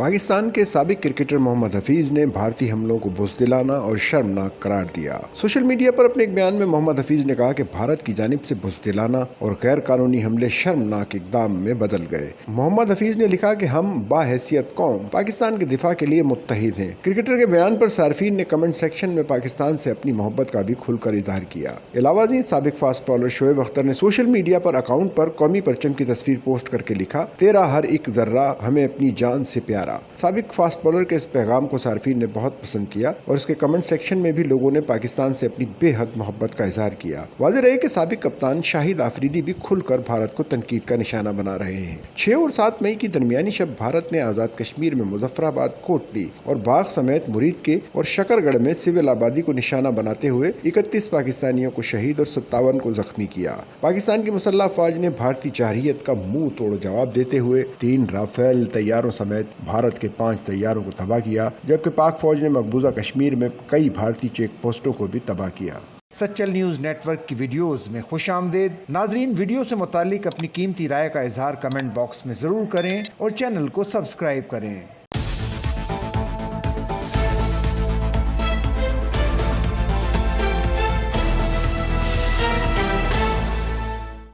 पाकिस्तान के साबिक क्रिकेटर मोहम्मद हफीज ने भारतीय हमलों को बुज़दिलाना और शर्मनाक करार दिया। सोशल मीडिया पर अपने एक बयान में मोहम्मद हफीज ने कहा कि भारत की जानिब से बुज़दिलाना और गैर कानूनी हमले शर्मनाक इक़दाम में बदल गए। मोहम्मद हफीज ने लिखा कि हम बाहैसियत कौम पाकिस्तान के दिफा के लिए मुत्तहिद हैं। क्रिकेटर के बयान पर सार्फिन ने कमेंट सेक्शन में पाकिस्तान से अपनी मोहब्बत का भी खुलकर इजहार किया। इलावाजी साबिक फास्ट बॉलर शोएब अख्तर ने सोशल मीडिया पर अकाउंट पर कौमी परचम की तस्वीर पोस्ट करके लिखा, तेरा हर एक जर्रा हमें अपनी जान से प्यारा। साबिक फास्ट बॉलर के इस पैगाम को सार्फिन ने बहुत पसंद किया और इसके कमेंट सेक्शन में भी लोगों ने पाकिस्तान से अपनी बेहद मोहब्बत का इजहार किया। वाज़ेह रहे कि साबिक कप्तान शाहिद आफरीदी भी खुलकर भारत को तनकीद का निशाना बना रहे हैं। 6 और 7 मई की दरमियानी शब भारत ने आज़ाद कश्मीर में मुजफ्फराबाद, कोटली और बाग समेत मुरीद के और शकरगढ़ में सिविल आबादी को निशाना बनाते हुए 31 पाकिस्तानियों को शहीद और 57 को जख्मी किया। पाकिस्तान की मुसल्लह अफवाज ने भारतीय जारहियत का मुंह तोड़ जवाब देते हुए 3 राफेल तैयारों समेत भारत के 5 तैयारों को तबाह किया, जबकि पाक फौज ने मकबूजा कश्मीर में कई भारतीय चेक पोस्टों को भी तबाह किया। सच्चल न्यूज़ नेटवर्क की वीडियोस में खुश आमदेद। नाजरीन, वीडियो से मुतालिक अपनी कीमती राय का इजहार कमेंट बॉक्स में ज़रूर करें और चैनल को सब्सक्राइब करें।